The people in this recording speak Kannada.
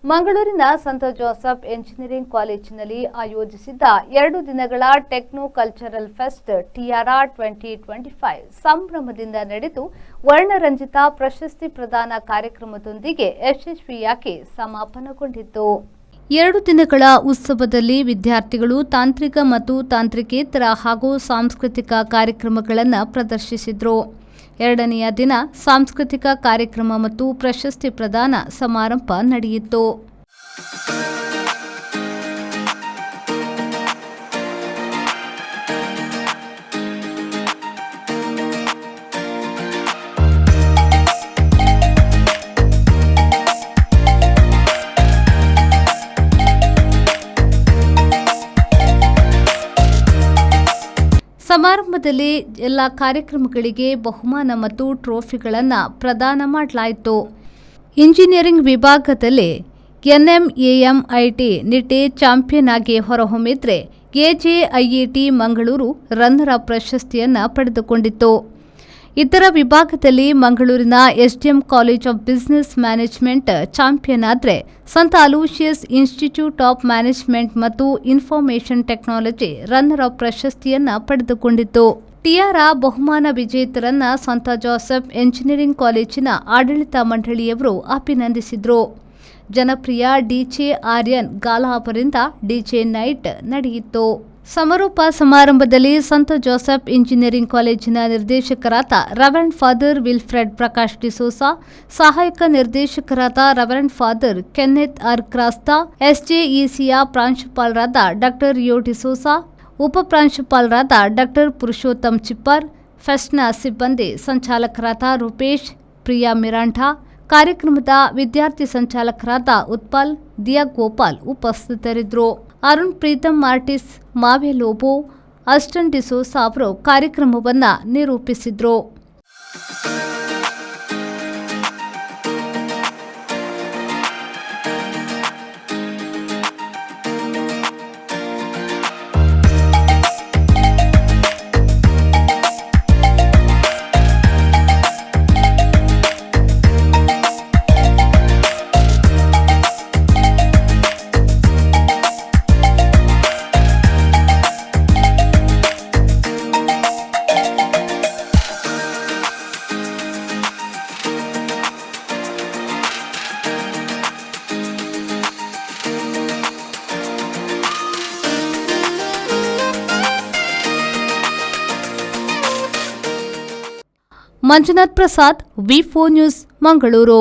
ಮಂಗಳೂರಿನ ಸಂತ ಜೋಸೆಫ್ ಎಂಜಿನಿಯರಿಂಗ್ ಕಾಲೇಜಿನಲ್ಲಿ ಆಯೋಜಿಸಿದ್ದ 2 ದಿನಗಳ ಟೆಕ್ನೋ ಕಲ್ಚರಲ್ ಫೆಸ್ಟ್ ಟಿಆರ್ 2025 ಸಂಭ್ರಮದಿಂದ ನಡೆದು ವರ್ಣರಂಜಿತ ಪ್ರಶಸ್ತಿ ಪ್ರದಾನ ಕಾರ್ಯಕ್ರಮದೊಂದಿಗೆ ಯಶಸ್ವಿಯಾಗಿ ಸಮಾಪನಗೊಂಡಿತು. 2 ದಿನಗಳ ಉತ್ಸವದಲ್ಲಿ ವಿದ್ಯಾರ್ಥಿಗಳು ತಾಂತ್ರಿಕ ಮತ್ತು ತಾಂತ್ರಿಕೇತರ ಹಾಗೂ ಸಾಂಸ್ಕೃತಿಕ ಕಾರ್ಯಕ್ರಮಗಳನ್ನು ಪ್ರದರ್ಶಿಸಿದರು. 2ನೆಯ ದಿನ ಸಾಂಸ್ಕೃತಿಕ ಕಾರ್ಯಕ್ರಮ ಮತ್ತು ಪ್ರಶಸ್ತಿ ಪ್ರದಾನ ಸಮಾರಂಭ ನಡೆಯಿತು. ಸಮಾರಂಭದಲ್ಲಿ ಎಲ್ಲ ಕಾರ್ಯಕ್ರಮಗಳಿಗೆ ಬಹುಮಾನ ಮತ್ತು ಟ್ರೋಫಿಗಳನ್ನು ಪ್ರದಾನ ಮಾಡಲಾಯಿತು. ಇಂಜಿನಿಯರಿಂಗ್ ವಿಭಾಗದಲ್ಲಿ ಎನ್ಎಂಎಎಂಐಟಿ ನಿಟ್ಟೆ ಚಾಂಪಿಯನ್ ಆಗಿ ಹೊರಹೊಮ್ಮಿದ್ರೆ ಎಜೆಐಇಟಿ ಮಂಗಳೂರು ರನ್ನರ್ ಅಪ್ ಪ್ರಶಸ್ತಿಯನ್ನು ಪಡೆದುಕೊಂಡಿತು. ಇತರ ವಿಭಾಗದಲ್ಲಿ ಮಂಗಳೂರಿನ SDM college of business management champion ಆದರೆ ಸಂತ ಅಲೋಷಿಯಸ್ ಇನ್ಸ್ಟಿಟ್ಯೂಟ್ ಆಫ್ ಮ್ಯಾನೇಜ್ಮೆಂಟ್ ಮತ್ತು ಇನ್ಫಾರ್ಮೇಷನ್ ಟೆಕ್ನಾಲಜಿ ರನ್ನರ್ ಅಪ್ ಪ್ರಶಸ್ತಿಯನ್ನು ಪಡೆದುಕೊಂಡಿತು. ಟಿಆರ್ ಬಹುಮಾನ ವಿಜೇತರನ್ನ ಸಂತ ಜೋಸೆಫ್ ಎಂಜಿನಿಯರಿಂಗ್ ಕಾಲೇಜಿನ ಆಡಳಿತ ಮಂಡಳಿಯವರು ಅಭಿನಂದಿಸಿದರು. ಜನಪ್ರಿಯ ಡಿಜೆ ಆರ್ಯನ್ ಗಾಲಾ ಅವರಿಂದ ಡಿಜೆ ನೈಟ್ ನಡೆಯಿತು. ಸಮಾರೋಪ ಸಮಾರಂಭದಲ್ಲಿ ಸಂತ ಜೋಸೆಫ್ ಇಂಜಿನಿಯರಿಂಗ್ ಕಾಲೇಜಿನ ನಿರ್ದೇಶಕರಾದ ರೆವರೆಂಡ್ ಫಾದರ್ ವಿಲ್ಫ್ರೆಡ್ ಪ್ರಕಾಶ್ ಡಿಸೋಸಾ, ಸಹಾಯಕ ನಿರ್ದೇಶಕರಾದ reverend father Kenneth R Crasta, ಎಸ್ಜೆಇಸಿಯ ಪ್ರಾಂಶುಪಾಲರಾದ ಡಾ ಯೋ ಡಿಸೋಸಾ, ಉಪಪ್ರಾಂಶುಪಾಲರಾದ ಡಾ ಪುರುಷೋತ್ತಮ್ ಚಿಪ್ಪರ್, ಫೆಸ್ಟ್ನ ಸಿಬ್ಬಂದಿ ಸಂಚಾಲಕರಾದ ರೂಪೇಶ್, ಪ್ರಿಯಾ ಮಿರಾಂಠಾ, ಕಾರ್ಯಕ್ರಮದ ವಿದ್ಯಾರ್ಥಿ ಸಂಚಾಲಕರಾದ ಉತ್ಪಲ್, ದಿಯಾ ಗೋಪಾಲ್ ಉಪಸ್ಥಿತರಿದ್ದರು. ಅರುಣ್ ಪ್ರೀತಮ್ ಆರ್ಟಿಸ್ಟ್ ಮಾವೆ ಲೋಬೋ, ಅಸ್ಟನ್ ಡಿಸೋಸಾ ಅವರು ಕಾರ್ಯಕ್ರಮವನ್ನು ನಿರೂಪಿಸಿದರು. ಮಂಜುನಾಥ್ ಪ್ರಸಾದ್, ವಿ4 ನ್ಯೂಸ್, ಮಂಗಳೂರು.